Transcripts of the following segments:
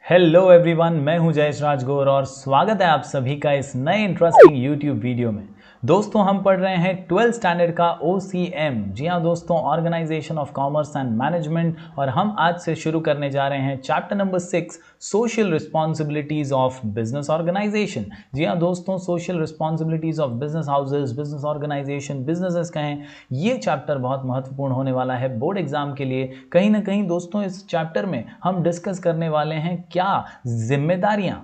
Hello everyone, मैं हूं जयेश राजगौर और स्वागत है आप सभी का इस नए इंटरेस्टिंग यूट्यूब वीडियो में। दोस्तों, हम पढ़ रहे हैं 12th स्टैंडर्ड का OCM। जी हाँ दोस्तों, organisation of commerce and management. और हम आज से शुरू करने जा रहे हैं chapter number 6, social responsibilities of business organisation. जी हाँ दोस्तों, social responsibilities of business houses, business organisation, businesses कहें, ये चैप्टर बहुत महत्वपूर्ण होने वाला है बोर्ड एग्जाम के लिए। कहीं ना कहीं दोस्तों, इस चैप्टर में हम डिस्कस करने वाले हैं क्या जिम्मेदारियां,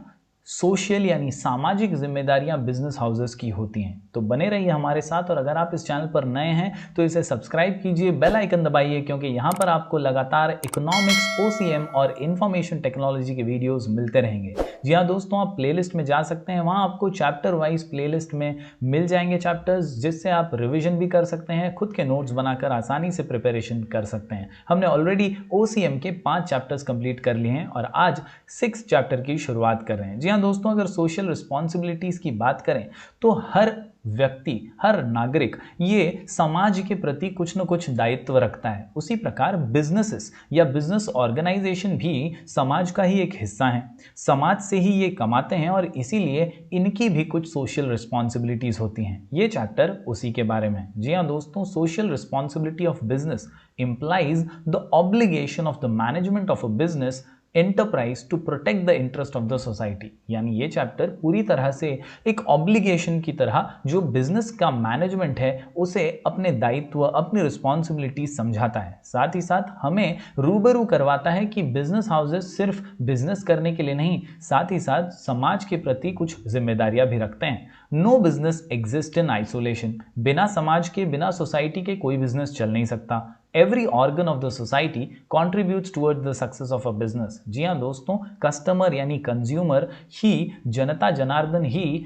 सोशल यानी सामाजिक जिम्मेदारियां बिजनेस हाउसेस की होती हैं। तो बने रहिए हमारे साथ, और अगर आप इस चैनल पर नए हैं तो इसे सब्सक्राइब कीजिए, बेल आइकन दबाइए, क्योंकि यहां पर आपको लगातार इकोनॉमिक्स, OCM और इंफॉर्मेशन टेक्नोलॉजी के वीडियोस मिलते रहेंगे। जी हाँ दोस्तों, आप प्लेलिस्ट में जा सकते हैं, वहां आपको चैप्टर वाइज प्लेलिस्ट में मिल जाएंगे चैप्टर्स, जिससे आप रिविजन भी कर सकते हैं, खुद के नोट्स बनाकर आसानी से प्रिपरेशन कर सकते हैं। हमने ऑलरेडी OCM के 5 चैप्टर्स कंप्लीट कर लिए हैं और आज 6 चैप्टर की शुरुआत कर रहे हैं। जी हाँ दोस्तों, अगर सोशल रिस्पॉन्सिबिलिटीज की बात करें तो हर व्यक्ति, हर नागरिक ये समाज के प्रति कुछ न कुछ दायित्व रखता है। उसी प्रकार बिजनेसेस या बिजनेस ऑर्गेनाइजेशन भी समाज का ही एक हिस्सा है। समाज से ही ये कमाते हैं और इसीलिए इनकी भी कुछ सोशल रिस्पॉन्सिबिलिटीज होती हैं। ये चैप्टर उसी के बारे में। जी हाँ दोस्तों, social responsibility of business implies the obligation of the management of a business enterprise to protect the interest of the society। यानी ये चैप्टर पूरी तरह से एक ऑब्लिगेशन की तरह जो बिजनेस का मैनेजमेंट है उसे अपने दायित्व, अपनी रिस्पॉन्सिबिलिटी समझाता है। साथ ही साथ हमें रूबरू करवाता है कि बिजनेस हाउसेस सिर्फ बिजनेस करने के लिए नहीं, साथ ही साथ समाज के प्रति कुछ जिम्मेदारियां भी रखते हैं। No business exist in isolation. बिना समाज के, बिना सोसाइटी के कोई बिजनेस चल नहीं सकता। Every organ of the society contributes towards the success of a business। जी हाँ दोस्तों, कस्टमर यानी कंज्यूमर ही, जनता जनार्दन ही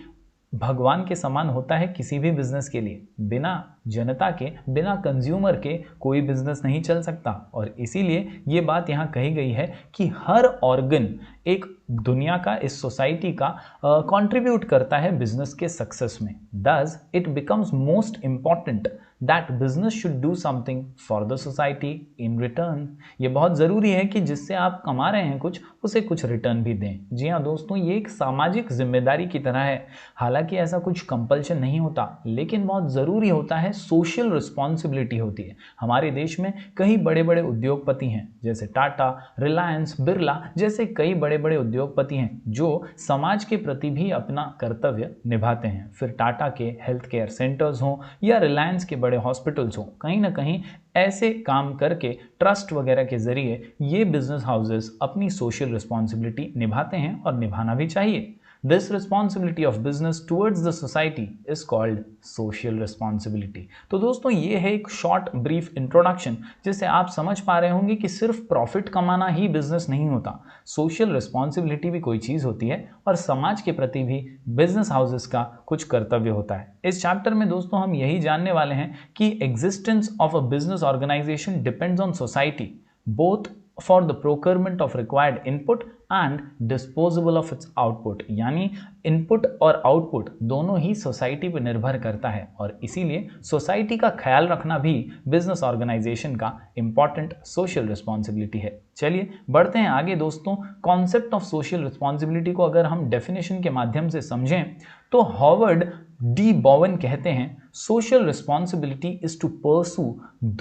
भगवान के समान होता है किसी भी बिजनेस के लिए। बिना जनता के, बिना कंज्यूमर के कोई बिजनेस नहीं चल सकता। और इसीलिए ये बात यहाँ कही गई है कि हर ऑर्गन एक दुनिया का, इस सोसाइटी का कंट्रीब्यूट करता है बिजनेस के सक्सेस में। Thus, it becomes most important that business should do something for the society in return। ये बहुत ज़रूरी है कि जिससे आप कमा रहे हैं कुछ, उसे कुछ रिटर्न भी दें। जी हाँ दोस्तों, ये एक सामाजिक जिम्मेदारी की तरह है। हालांकि ऐसा कुछ कंपल्शन नहीं होता, लेकिन बहुत ज़रूरी होता है, सोशल रिस्पॉन्सिबिलिटी होती है। हमारे देश में कई बड़े बड़े उद्योगपति हैं, जैसे टाटा, रिलायंस, बिरला जैसे कई बड़े बड़े उद्योगपति हैं जो समाज के प्रति भी अपना कर्तव्य निभाते हैं। फिर टाटा के हेल्थ केयर सेंटर्स हों या रिलायंस के बड़े हॉस्पिटल्स हों, कहीं ना कहीं ऐसे काम करके, ट्रस्ट वगैरह के जरिए ये बिजनेस हाउसेस अपनी सोशल रिस्पॉन्सिबिलिटी निभाते हैं और निभाना भी चाहिए। This responsibility of business towards the society is called social responsibility। तो दोस्तों, ये है एक शॉर्ट ब्रीफ इंट्रोडक्शन, जिससे आप समझ पा रहे होंगे कि सिर्फ प्रॉफिट कमाना ही बिजनेस नहीं होता। सोशल रिस्पॉन्सिबिलिटी भी कोई चीज़ होती है और समाज के प्रति भी बिजनेस हाउसेस का कुछ कर्तव्य होता है। इस चैप्टर में दोस्तों हम यही जानने वाले हैं कि existence of a business organisation depends on society, both for the procurement of required input and disposal of its output। यानी इनपुट और आउटपुट दोनों ही सोसाइटी पर निर्भर करता है, और इसीलिए सोसाइटी का ख्याल रखना भी बिजनेस ऑर्गेनाइजेशन का इंपॉर्टेंट सोशल रिस्पॉन्सिबिलिटी है। चलिए बढ़ते हैं आगे दोस्तों। कॉन्सेप्ट ऑफ सोशल रिस्पॉन्सिबिलिटी को अगर हम डेफिनेशन के माध्यम से समझें तो हॉवर्ड डी बॉवन कहते हैं, social responsibility is to pursue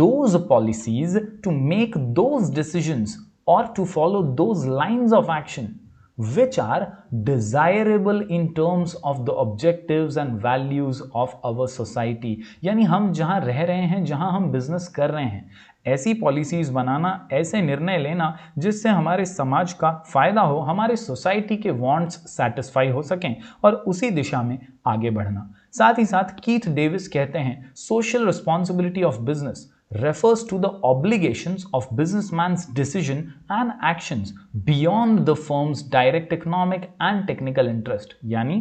those policies, to make those decisions, or to follow those lines of action which are desirable in terms of the objectives and values of our society। यानी हम जहां रह रहे हैं, जहां हम business कर रहे हैं, ऐसी पॉलिसीज बनाना, ऐसे निर्णय लेना जिससे हमारे समाज का फायदा हो, हमारे सोसाइटी के वांट्स सेटिस्फाई हो सकें, और उसी दिशा में आगे बढ़ना। साथ ही साथ कीथ डेविस कहते हैं, social responsibility of business refers to the obligations of businessman's decision and actions beyond the firm's direct economic and technical interest। यानी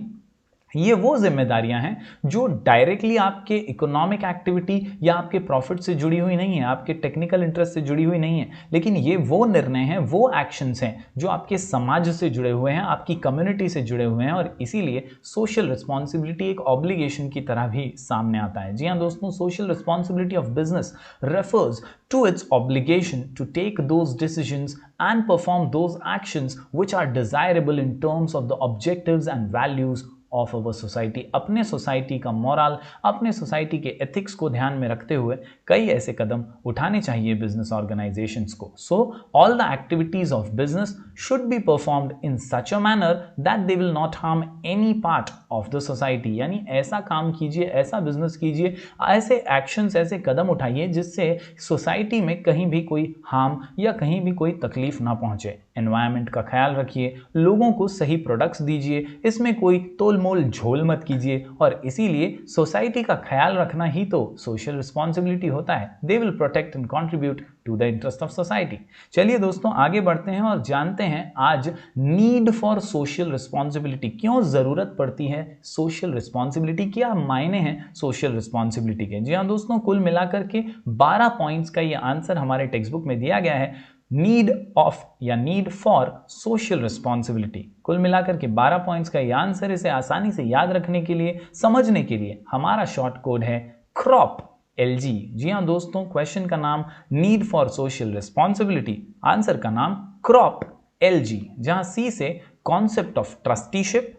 ये वो जिम्मेदारियां हैं जो डायरेक्टली आपके इकोनॉमिक एक्टिविटी या आपके प्रॉफिट से जुड़ी हुई नहीं है, आपके टेक्निकल इंटरेस्ट से जुड़ी हुई नहीं है, लेकिन ये वो निर्णय हैं, वो एक्शंस हैं जो आपके समाज से जुड़े हुए हैं, आपकी कम्युनिटी से जुड़े हुए हैं, और इसीलिए सोशल रिस्पॉन्सिबिलिटी एक ऑब्लिगेशन की तरह भी सामने आता है। जी हाँ दोस्तों, social responsibility of business refers to its obligation to take those decisions and perform those actions which are desirable in terms of the objectives and values of our society. अपने सोसाइटी का मोरल, अपने society के ethics को ध्यान में रखते हुए कई ऐसे कदम उठाने चाहिए बिजनेस ऑर्गेनाइजेशंस को। So all the activities of business should be performed in such a manner that they will not harm any part of the society. यानी ऐसा काम कीजिए, ऐसा बिजनेस कीजिए, ऐसे एक्शंस, ऐसे कदम उठाइए जिससे सोसाइटी में कहीं भी कोई हार्म या कहीं भी कोई तकलीफ ना पहुंचे। एनवायरनमेंट का ख्याल रखिए, लोगों को सही प्रोडक्ट्स दीजिए, इसमें कोई तोलमोल झोल मत कीजिए, और इसीलिए सोसाइटी का ख्याल रखना ही तो सोशल रिस्पॉन्सिबिलिटी होता है। They will protect and contribute to the interest of society. चलिए दोस्तों आगे बढ़ते हैं और जानते हैं आज नीड फॉर सोशल रिस्पॉन्सिबिलिटी, क्यों जरूरत पड़ती है सोशल रिस्पॉन्सिबिलिटी, क्या मायने हैं सोशल रिस्पॉन्सिबिलिटी के। जी हाँ दोस्तों, कुल मिलाकर के 12 पॉइंट्स का ये आंसर हमारे टेक्स्ट बुक में दिया गया है, नीड ऑफ या नीड फॉर सोशल रिस्पॉन्सिबिलिटी। कुल मिलाकर के 12 पॉइंट्स का ये आंसर। इसे आसानी से याद रखने के लिए, समझने के लिए हमारा शॉर्ट कोड है क्रॉप LG। जी हाँ दोस्तों, क्वेश्चन का नाम need for social responsibility, answer का नाम क्रॉप LG, जहां C से concept of trusteeship,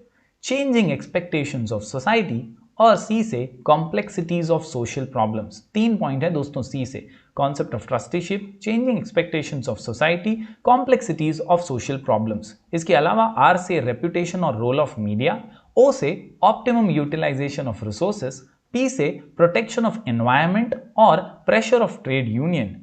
changing expectations of society, और C से complexities of social problems. 3 point है दोस्तों C से, concept of trusteeship, changing expectations of society, complexities of social problems. इसके अलावा R से रेपुटेशन और रोल ऑफ मीडिया, O से optimum utilisation of resources, P से प्रोटेक्शन ऑफ एनवायरनमेंट और प्रेशर ऑफ ट्रेड यूनियन,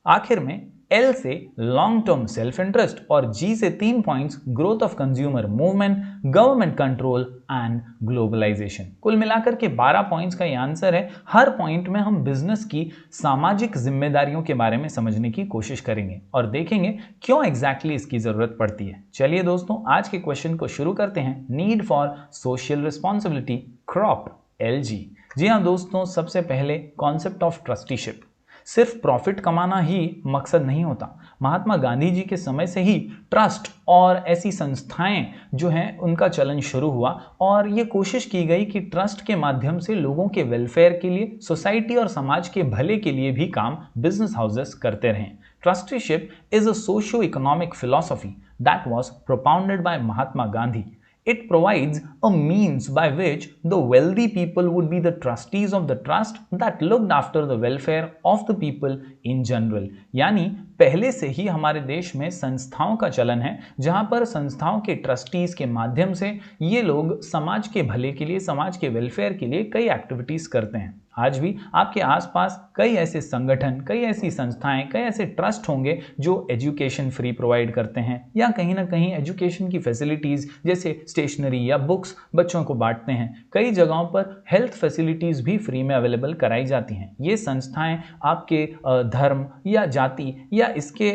आखिर में L से लॉन्ग टर्म सेल्फ इंटरेस्ट, और G से 3 points growth of consumer movement, government control and globalisation. कुल मिलाकर के 12 पॉइंट्स का ये आंसर है। हर पॉइंट में हम बिजनेस की सामाजिक जिम्मेदारियों के बारे में समझने की कोशिश करेंगे और देखेंगे क्यों एग्जैक्टली इसकी जरूरत पड़ती है। चलिए दोस्तों आज के क्वेश्चन को शुरू करते हैं। Need for social responsibility, crop LG। जी हाँ दोस्तों, सबसे पहले कॉन्सेप्ट ऑफ ट्रस्टीशिप। सिर्फ प्रॉफिट कमाना ही मकसद नहीं होता। महात्मा गांधी जी के समय से ही ट्रस्ट और ऐसी संस्थाएं जो हैं उनका चलन शुरू हुआ, और ये कोशिश की गई कि ट्रस्ट के माध्यम से लोगों के वेलफेयर के लिए, सोसाइटी और समाज के भले के लिए भी काम बिजनेस हाउसेस करते रहें। Trusteeship is a socio economic philosophy that was propounded bye Mahatma Gandhi. It provides a means by which the wealthy people would be the trustees of the trust that looked after the welfare of the people in general. यानी पहले से ही हमारे देश में संस्थाओं का चलन है जहां पर संस्थाओं के ट्रस्टीज के माध्यम से ये लोग समाज के भले के लिए, समाज के वेलफेयर के लिए कई एक्टिविटीज करते हैं। आज भी आपके आसपास कई ऐसे संगठन, कई ऐसी संस्थाएं, कई ऐसे ट्रस्ट होंगे जो एजुकेशन फ्री प्रोवाइड करते हैं या कहीं ना कहीं एजुकेशन की फैसिलिटीज जैसे स्टेशनरी या बुक्स बच्चों को बांटते हैं। कई जगहों पर हेल्थ फैसिलिटीज भी फ्री में अवेलेबल कराई जाती हैं। ये संस्थाएं आपके धर्म या जाति या इसके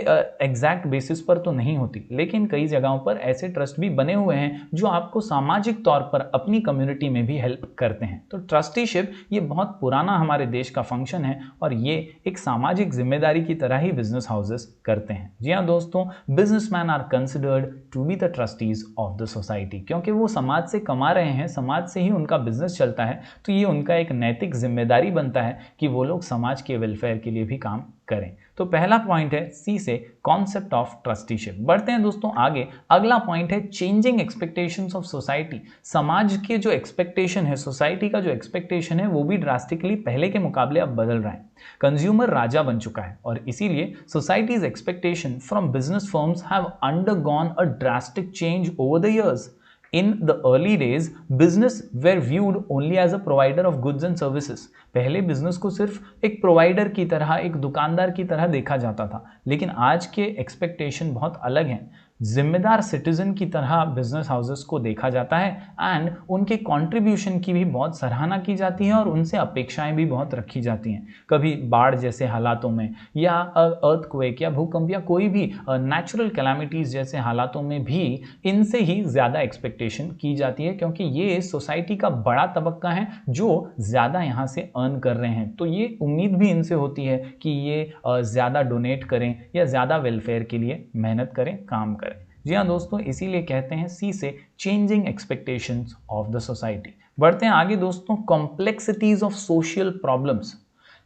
एग्जैक्ट बेसिस पर तो नहीं होती, लेकिन कई जगहों पर ऐसे ट्रस्ट भी बने हुए हैं जो आपको सामाजिक तौर पर अपनी कम्युनिटी में भी हेल्प करते हैं। तो ट्रस्टीशिप ये बहुत पुराना हमारे देश का फंक्शन है और ये एक सामाजिक जिम्मेदारी की तरह ही बिजनेस हाउसेस करते हैं। जी हाँ दोस्तों, businessmen are considered to be the trustees of the society, क्योंकि वो समाज से कमा रहे हैं, समाज से ही उनका बिजनेस चलता है, तो ये उनका एक नैतिक जिम्मेदारी बनता है कि वो लोग समाज के वेलफेयर के लिए भी काम करें। तो पहला पॉइंट है सी से कॉन्सेप्ट ऑफ ट्रस्टीशिप। बढ़ते हैं दोस्तों आगे। अगला पॉइंट है चेंजिंग एक्सपेक्टेशंस ऑफ सोसाइटी। समाज के जो एक्सपेक्टेशन है, सोसाइटी का जो एक्सपेक्टेशन है वो भी ड्रास्टिकली पहले के मुकाबले अब बदल रहा है। कंज्यूमर राजा बन चुका है और इसीलिए societies expectation from business firms have undergone a drastic change over the years. In the early days, business were viewed only as a provider of goods and services. पहले बिजनेस को सिर्फ एक प्रोवाइडर की तरह, एक दुकानदार की तरह देखा जाता था, लेकिन आज के एक्सपेक्टेशन बहुत अलग हैं। जिम्मेदार सिटीजन की तरह बिजनेस हाउसेस को देखा जाता है एंड उनके कंट्रीब्यूशन की भी बहुत सराहना की जाती है और उनसे अपेक्षाएं भी बहुत रखी जाती हैं। कभी बाढ़ जैसे हालातों में या अर्थक्वेक या भूकंप या कोई भी नेचुरल कैलामिटीज जैसे हालातों में भी इनसे ही ज़्यादा एक्सपेक्टेशन की जाती है, क्योंकि ये सोसाइटी का बड़ा तबक्का है जो ज़्यादा यहाँ से अर्न कर रहे हैं। तो ये उम्मीद भी इनसे होती है कि ये ज़्यादा डोनेट करें या ज़्यादा वेलफेयर के लिए मेहनत करें, काम करें। जी हाँ दोस्तों, इसीलिए कहते हैं सी से changing expectations of the society. बढ़ते हैं आगे दोस्तों, कॉम्प्लेक्सिटीज ऑफ सोशल प्रॉब्लम्स।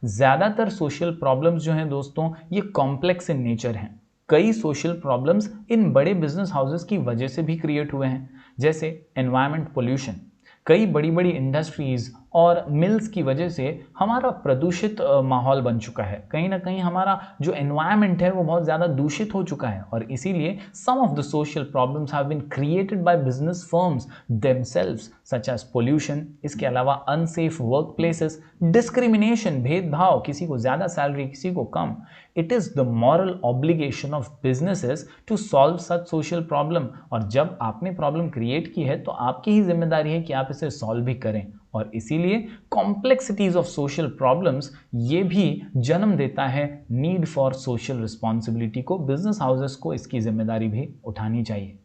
ज़्यादातर सोशल प्रॉब्लम्स जो हैं दोस्तों ये कॉम्प्लेक्स इन नेचर हैं। कई सोशल प्रॉब्लम्स इन बड़े बिजनेस हाउसेस की वजह से भी क्रिएट हुए हैं, जैसे एनवायरमेंट पोल्यूशन। कई बड़ी बड़ी इंडस्ट्रीज और मिल्स की वजह से हमारा प्रदूषित माहौल बन चुका है। कहीं ना कहीं हमारा जो एनवायरनमेंट है वो बहुत ज़्यादा दूषित हो चुका है और इसीलिए some of the social problems have been created by business firms themselves, such as pollution. इसके अलावा अनसेफ वर्क प्लेसेस, डिस्क्रिमिनेशन, भेदभाव, किसी को ज़्यादा सैलरी किसी को कम। It is the moral obligation of businesses to solve such social problem. और जब आपने प्रॉब्लम क्रिएट की है तो आपकी ही जिम्मेदारी है कि आप इसे सॉल्व भी करें। और इसीलिए कॉम्प्लेक्सिटीज ऑफ सोशल प्रॉब्लम्स ये भी जन्म देता है नीड फॉर सोशल रिस्पॉन्सिबिलिटी को। बिजनेस हाउसेस को इसकी जिम्मेदारी भी उठानी चाहिए।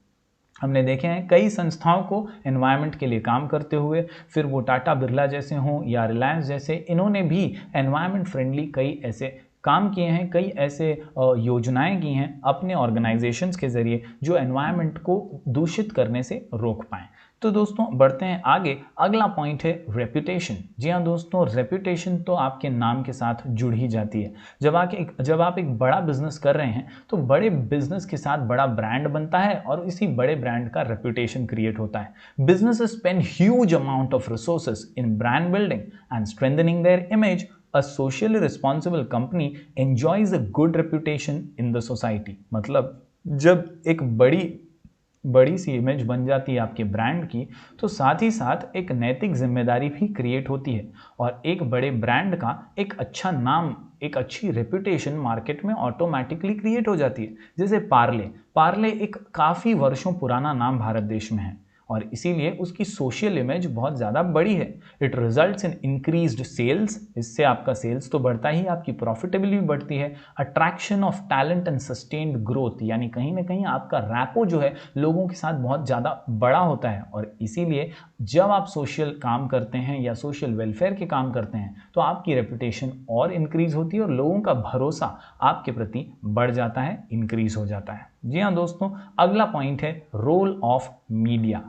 हमने देखे हैं कई संस्थाओं को एनवायरनमेंट के लिए काम करते हुए, फिर वो टाटा बिरला जैसे हों या रिलायंस जैसे, इन्होंने भी एनवायरनमेंट फ्रेंडली कई ऐसे काम किए हैं, कई ऐसे योजनाएं की हैं अपने ऑर्गेनाइजेशंस के जरिए जो एनवायरनमेंट को दूषित करने से रोक पाएं। तो दोस्तों बढ़ते हैं आगे। अगला पॉइंट है रेपुटेशन। जी हाँ दोस्तों, रेपुटेशन तो आपके नाम के साथ जुड़ ही जाती है। जब आप एक बड़ा बिजनेस कर रहे हैं तो बड़े बिजनेस के साथ बड़ा ब्रांड बनता है और इसी बड़े ब्रांड का रेपुटेशन क्रिएट होता है। Businesses spend huge amount of resources in brand building and strengthening there image. A socially responsible company enjoys a good reputation in the society। मतलब जब एक बड़ी सी इमेज बन जाती है आपके ब्रांड की तो साथ ही साथ एक नैतिक जिम्मेदारी भी क्रिएट होती है और एक बड़े ब्रांड का एक अच्छा नाम, एक अच्छी रेपुटेशन मार्केट में ऑटोमेटिकली क्रिएट हो जाती है। जैसे पार्ले एक काफ़ी वर्षों पुराना नाम भारत देश में है और इसीलिए उसकी सोशल इमेज बहुत ज़्यादा बड़ी है। It results in increased sales, इससे आपका सेल्स तो बढ़ता ही, आपकी प्रॉफिटेबिलिटी भी बढ़ती है। Attraction of talent and sustained growth, यानी कहीं ना कहीं आपका रैपो जो है लोगों के साथ बहुत ज़्यादा बड़ा होता है और इसीलिए जब आप सोशल काम करते हैं या सोशल वेलफेयर के काम करते हैं तो आपकी रेपुटेशन और इंक्रीज होती है और लोगों का भरोसा आपके प्रति बढ़ जाता है, इंक्रीज हो जाता है। जी हाँ दोस्तों, अगला पॉइंट है रोल ऑफ मीडिया।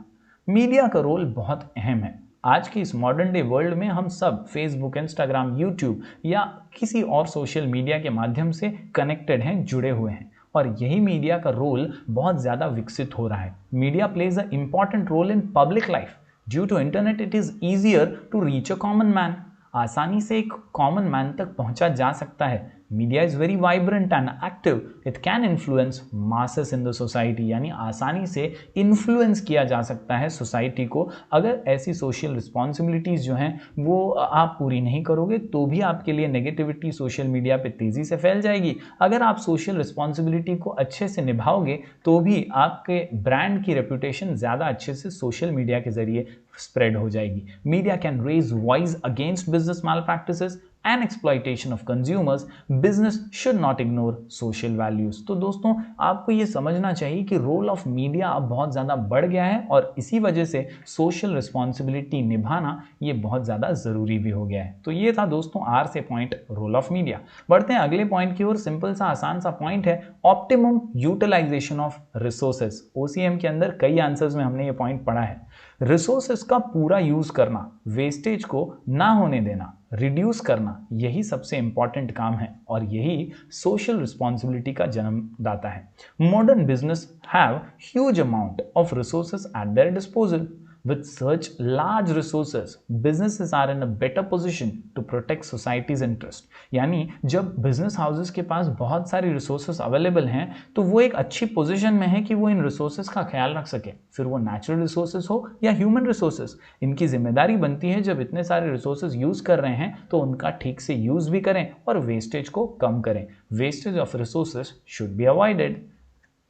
मीडिया का रोल बहुत अहम है। आज की इस मॉडर्न डे वर्ल्ड में हम सब फेसबुक, इंस्टाग्राम, यूट्यूब या किसी और सोशल मीडिया के माध्यम से कनेक्टेड हैं, जुड़े हुए हैं और यही मीडिया का रोल बहुत ज़्यादा विकसित हो रहा है। Media plays a important role in public life. Due to internet it is easier to reach a common man. आसानी से एक कॉमन मैन तक पहुंचा जा सकता है। Media is very vibrant and active, it can influence masses in the society, यानी आसानी से इन्फ्लुएंस किया जा सकता है सोसाइटी को। अगर ऐसी सोशल रिस्पॉन्सिबिलिटीज़ जो हैं वो आप पूरी नहीं करोगे तो भी आपके लिए नेगेटिविटी सोशल मीडिया पे तेज़ी से फैल जाएगी। अगर आप सोशल रिस्पॉन्सिबिलिटी को अच्छे से निभाओगे तो भी आपके ब्रांड की रेपुटेशन ज़्यादा अच्छे से सोशल मीडिया के जरिए स्प्रेड हो जाएगी। Media can raise voice against business malpractices and exploitation of consumers। business should not ignore social values। तो दोस्तों आपको ये समझना चाहिए कि रोल ऑफ मीडिया अब बहुत ज़्यादा बढ़ गया है और इसी वजह से सोशल रिस्पॉन्सिबिलिटी निभाना ये बहुत ज़्यादा ज़रूरी भी हो गया है। तो ये था दोस्तों आर से पॉइंट रोल ऑफ मीडिया। बढ़ते हैं अगले पॉइंट की ओर। सिंपल सा आसान सा पॉइंट है optimum utilisation of resources. OCM के अंदर कई आंसर्स में हमने ये पॉइंट पढ़ा है। रिसोर्सेज का पूरा यूज करना, वेस्टेज को ना होने देना, रिड्यूस करना, यही सबसे इंपॉर्टेंट काम है और यही सोशल रिस्पॉन्सिबिलिटी का जन्मदाता है। Modern business have huge amount of resources eight there disposal. With such large resources, businesses are in a better position to protect society's interest। यानी जब बिजनेस हाउसेस के पास बहुत सारी रिसोर्सेज अवेलेबल हैं तो वो एक अच्छी पोजीशन में है कि वो इन रिसोर्सेज का ख्याल रख सके, फिर वो नेचुरल रिसोर्सेज हो या ह्यूमन रिसोर्सेज। इनकी जिम्मेदारी बनती है जब इतने सारे रिसोर्सेज यूज कर रहे हैं तो उनका ठीक से यूज भी करें और वेस्टेज को कम करें। Wastage of resources should be avoided.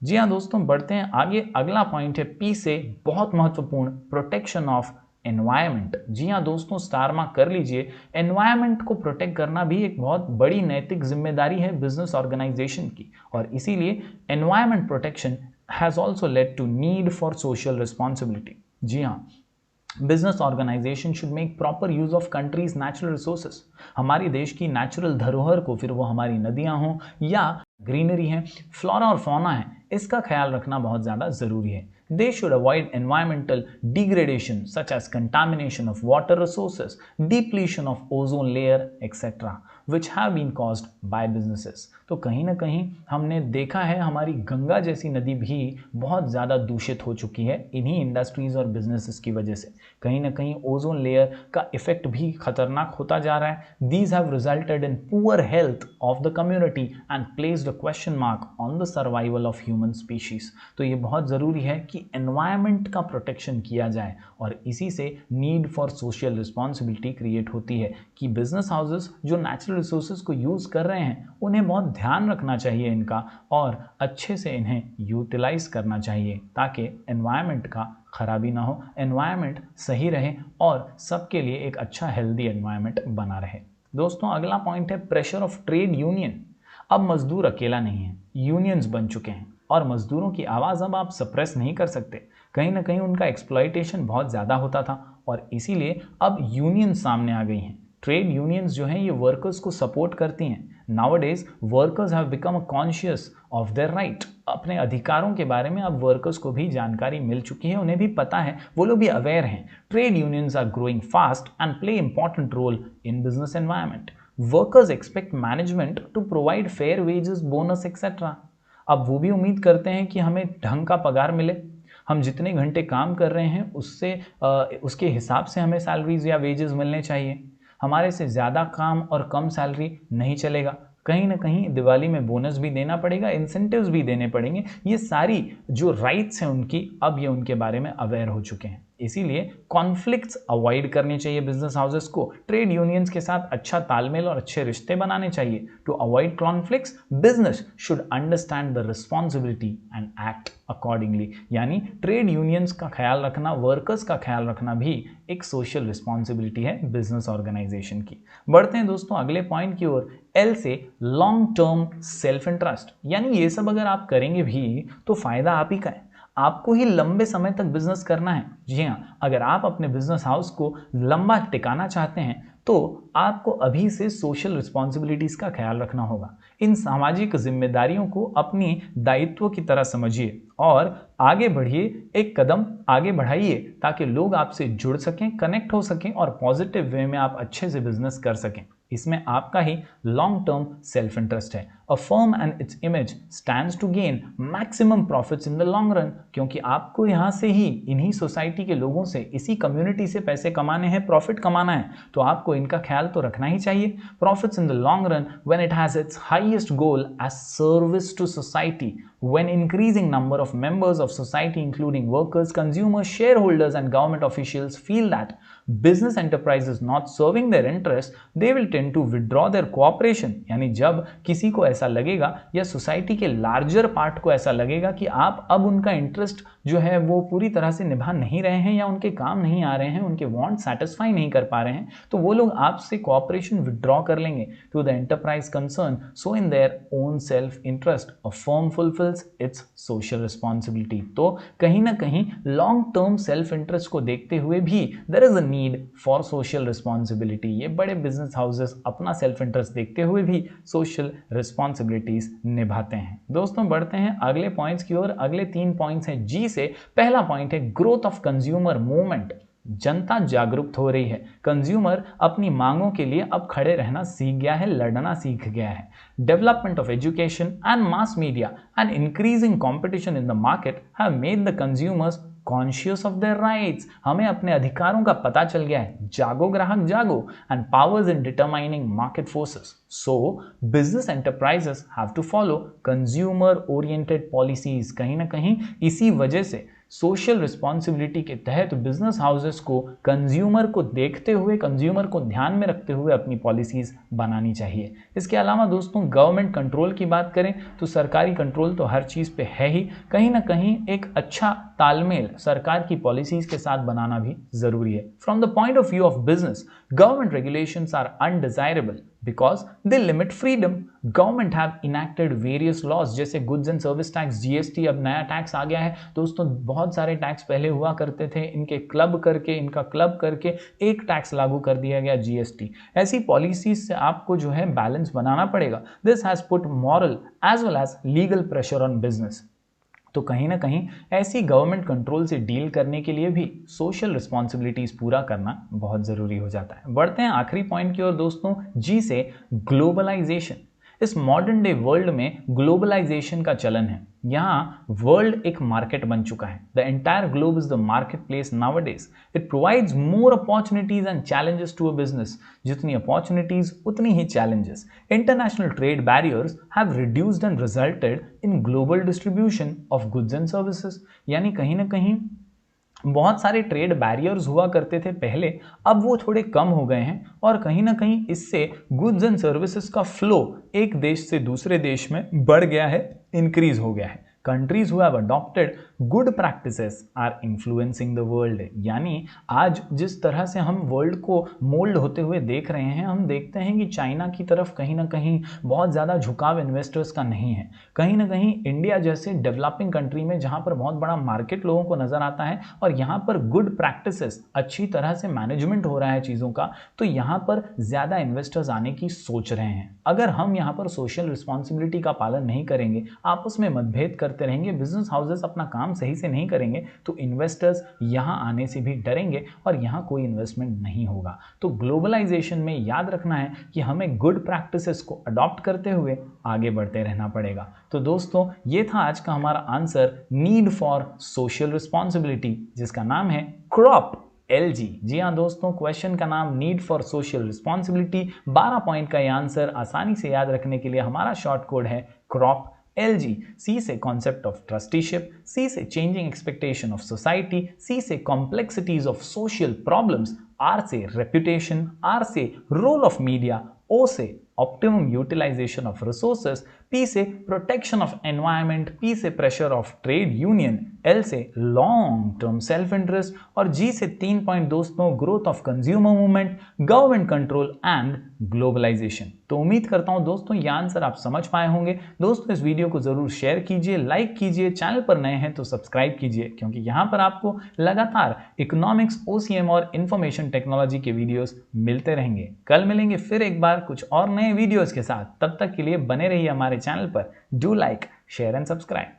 जी हाँ दोस्तों, बढ़ते हैं आगे। अगला पॉइंट है पी से बहुत महत्वपूर्ण, प्रोटेक्शन ऑफ एनवायरमेंट। जी हाँ दोस्तों, स्टार मार्क कर लीजिए। एनवायरमेंट को प्रोटेक्ट करना भी एक बहुत बड़ी नैतिक जिम्मेदारी है बिजनेस ऑर्गेनाइजेशन की, और इसीलिए environment protection has also led to need for social responsibility. जी हाँ, business organisation should make proper use of country's natural resources. हमारी देश की नेचुरल धरोहर को, फिर वो हमारी नदियां हों या ग्रीनरी है, फ्लोरा और फौना है, इसका ख्याल रखना बहुत ज़्यादा ज़रूरी है। They should avoid environmental degradation such as contamination of water resources, depletion of ozone layer etcetera which have been caused by businesses. तो कहीं ना कहीं हमने देखा है हमारी गंगा जैसी नदी भी बहुत ज़्यादा दूषित हो चुकी है इन्हीं इंडस्ट्रीज और बिजनेसेस की वजह से। कहीं ना कहीं ओजोन लेयर का इफेक्ट भी खतरनाक होता जा रहा है। These have resulted in poor health of the community and placed a question mark on the survival of human species. तो ये बहुत ज़रूरी है कि एनवायरमेंट का प्रोटेक्शन किया जाए, और इसी से need for social responsibility create होती है कि बिजनेस हाउसेस जो नेचुरल रिसोर्सेज को यूज़ कर रहे हैं उन्हें बहुत ध्यान रखना चाहिए इनका, और अच्छे से इन्हें यूटिलाइज करना चाहिए ताकि एनवायरमेंट का खराबी ना हो, एनवायरमेंट सही रहे और सबके लिए एक अच्छा हेल्दी एनवायरमेंट बना रहे। दोस्तों अगला पॉइंट है प्रेशर ऑफ ट्रेड यूनियन। अब मजदूर अकेला नहीं है, यूनियंस बन चुके हैं, और मजदूरों की आवाज़ अब आप सप्रेस नहीं कर सकते। कहीं ना कहीं उनका एक्सप्लॉयटेशन बहुत ज़्यादा होता था, और इसीलिए अब यूनियन सामने आ गई हैं। ट्रेड यूनियंस जो हैं ये वर्कर्स को सपोर्ट करती हैं। Nowadays workers have become conscious of their right. अपने अधिकारों के बारे में अब वर्कर्स को भी जानकारी मिल चुकी है, उन्हें भी पता है, वो लोग भी अवेयर हैं। Trade unions are growing fast and play important role in business environment. Workers expect management to provide fair wages, bonus etcetera. अब वो भी उम्मीद करते हैं कि हमें ढंग का पगार मिले, हम जितने घंटे काम कर रहे हैं उसके हिसाब से हमें सैलरीज या वेजेस मिलने चाहिए। हमारे से ज़्यादा काम और कम सैलरी नहीं चलेगा। कहीं ना कहीं दिवाली में बोनस भी देना पड़ेगा, इंसेंटिव्स भी देने पड़ेंगे। ये सारी जो राइट्स हैं उनकी, अब ये उनके बारे में अवेयर हो चुके हैं। इसीलिए कॉन्फ्लिक्ट्स अवॉइड करने चाहिए बिजनेस हाउसेस को, ट्रेड यूनियंस के साथ अच्छा तालमेल और अच्छे रिश्ते बनाने चाहिए। To avoid conflicts business should understand the responsibility and act accordingly. यानी ट्रेड यूनियंस का ख्याल रखना, वर्कर्स का ख्याल रखना भी एक सोशल रिस्पॉन्सिबिलिटी है बिजनेस ऑर्गेनाइजेशन की। बढ़ते हैं दोस्तों अगले पॉइंट की ओर, एल से लॉन्ग टर्म सेल्फ इंटरेस्ट। यानी ये सब अगर आप करेंगे भी तो फायदा आप ही का है, आपको ही लंबे समय तक बिजनेस करना है। जी हाँ, अगर आप अपने बिजनेस हाउस को लंबा टिकाना चाहते हैं तो आपको अभी से सोशल रिस्पॉन्सिबिलिटीज का ख्याल रखना होगा। इन सामाजिक जिम्मेदारियों को अपनी दायित्व की तरह समझिए और आगे बढ़िए, एक कदम आगे बढ़ाइए ताकि लोग आपसे जुड़ सकें, कनेक्ट हो सकें और पॉजिटिव वे में आप अच्छे से बिजनेस कर सकें। इसमें आपका ही लॉन्ग टर्म सेल्फ इंटरेस्ट है। A firm and its image stands to gain maximum profits in the long run, क्योंकि आपको यहाँ से ही, इन्हीं सोसाइटी के लोगों से, इसी कम्युनिटी से पैसे कमाने हैं, प्रॉफिट कमाना है, तो आपको इनका ख्याल तो रखना ही चाहिए। Profits in the long run when it has its highest goal as service to society, when increasing number of members of society including workers, consumers, shareholders and government officials feel that business enterprise is not serving their interest, they will tend to withdraw their cooperation। यानी जब किसी को ऐसा लगेगा या society के larger part को ऐसा लगेगा कि आप अब उनका इंटरेस्ट जो है वो पूरी तरह से निभा नहीं रहे हैं या उनके काम नहीं आ रहे हैं, उनके वांट सेटिस्फाई नहीं कर पा रहे हैं, तो वो लोग आपसे कॉपरेशन विड्रॉ कर लेंगे to the enterprise concern. So in their own self interest a firm fulfils its social responsibility. तो कहीं ना कहीं लॉन्ग टर्म सेल्फ इंटरेस्ट को देखते हुए भी there is a need for social responsibility. ये बड़े बिजनेस हाउसेस अपना सेल्फ इंटरेस्ट देखते हुए भी सोशल रिस्पॉन्सिबिलिटीज निभाते हैं। दोस्तों बढ़ते हैं अगले पॉइंट्स की ओर। अगले 3 पॉइंट्स हैं जी से। पहला पॉइंट है ग्रोथ ऑफ कंज्यूमर मूवमेंट। जनता जागरूक हो रही है, कंज्यूमर अपनी मांगों के लिए अब खड़े रहना सीख गया है, लड़ना सीख गया है। Development of education and mass media and increasing competition in the market have made the consumers conscious of their rights. हमें अपने अधिकारों का पता चल गया है, जागो ग्राहक जागो, and powers in determining market forces. So, business enterprises have to follow consumer oriented policies। कहीं ना कहीं इसी वजह से सोशल रिस्पॉन्सिबिलिटी के तहत बिजनेस हाउसेस को कंज्यूमर को देखते हुए, कंज्यूमर को ध्यान में रखते हुए अपनी पॉलिसीज बनानी चाहिए। इसके अलावा दोस्तों गवर्नमेंट कंट्रोल की बात करें तो सरकारी कंट्रोल तो हर चीज़ पे है ही, कहीं ना कहीं एक अच्छा तालमेल सरकार की पॉलिसीज के साथ बनाना भी जरूरी है। From the point of view of business, government regulations are undesirable because they limit freedom. Government have enacted various laws जैसे goods and service tax, GST, अब नया टैक्स आ गया है दोस्तों। बहुत सारे टैक्स पहले हुआ करते थे, इनका क्लब करके एक टैक्स लागू कर दिया गया, जीएसटी। ऐसी पॉलिसीज से आपको जो है बैलेंस बनाना पड़ेगा। This has put moral as well as legal pressure on business. तो कहीं ना कहीं ऐसी गवर्नमेंट कंट्रोल से डील करने के लिए भी सोशल रिस्पॉन्सिबिलिटीज पूरा करना बहुत जरूरी हो जाता है। बढ़ते हैं आखिरी पॉइंट की ओर दोस्तों, जी से ग्लोबलाइजेशन। इस मॉडर्न डे वर्ल्ड में ग्लोबलाइजेशन का चलन है। यहाँ वर्ल्ड एक मार्केट बन चुका है। The entire globe is the market place nowadays. It provides more opportunities and challenges to a business. जितनी अपॉर्चुनिटीज उतनी ही challenges. International trade barriers have reduced and resulted in global distribution of goods and services. यानी कहीं ना कहीं बहुत सारे trade barriers हुआ करते थे पहले, अब वो थोड़े कम हो गए हैं और कहीं ना कहीं इससे गुड्स एंड सर्विसेज का फ्लो एक देश से दूसरे देश में बढ़ गया है, इंक्रीज हो गया है। Countries who have adopted good practices are influencing the world। यानी आज जिस तरह से हम वर्ल्ड को मोल्ड होते हुए देख रहे हैं, हम देखते हैं कि चाइना की तरफ कहीं ना कहीं बहुत ज़्यादा झुकाव इन्वेस्टर्स का नहीं है। कहीं ना कहीं इंडिया जैसे डेवलपिंग कंट्री में जहाँ पर बहुत बड़ा मार्केट लोगों को नज़र आता है और यहाँ पर गुड प्रैक्टिसेस, अच्छी तरह से मैनेजमेंट हो रहा है चीज़ों का, तो यहाँ पर ज़्यादा इन्वेस्टर्स आने की सोच रहे हैं। अगर हम यहाँ पर सोशल रिस्पॉन्सिबिलिटी का पालन नहीं करेंगे, आपस में मतभेद करते रहेंगे, बिजनेस हाउसेस अपना काम सही से नहीं करेंगे, तो इन्वेस्टर्स यहां आने से भी डरेंगे और यहां कोई इन्वेस्टमेंट नहीं होगा। तो ग्लोबलाइजेशन में याद रखना है कि हमें गुड प्रैक्टिसेस को अडॉप्ट करते हुए आगे बढ़ते रहना पड़ेगा। तो दोस्तों ये था आज का हमारा answer, need for social responsibility, जिसका नाम है क्रॉप LG। जी हाँ दोस्तों, क्वेश्चन का नाम need for social responsibility. 12 point का ये आंसर आसानी से याद रखने के लिए हमारा शॉर्ट कोड है क्रॉप LG। C से कॉन्सेप्ट ऑफ ट्रस्टीशिप, C से changing expectation of society, C से complexities of social problems, R से रेपुटेशन, R से रोल ऑफ मीडिया, O से optimum utilisation of resources, P से प्रोटेक्शन ऑफ एनवायरनमेंट, P से pressure of trade union, L से long term self interest और G से 3 point दोस्तों, growth of consumer movement, government control and globalisation. तो उम्मीद करता हूं दोस्तों ये आंसर आप समझ पाए होंगे। दोस्तों इस वीडियो को जरूर शेयर कीजिए, लाइक कीजिए, चैनल पर नए हैं तो सब्सक्राइब कीजिए, क्योंकि यहां पर आपको लगातार इकोनॉमिक्स, OCM और इंफॉर्मेशन टेक्नोलॉजी के वीडियोस मिलते रहेंगे। कल मिलेंगे फिर एक बार कुछ और नए वीडियोस के साथ। तब तक के लिए बने रहिए हमारे चैनल पर। Do like, share and subscribe.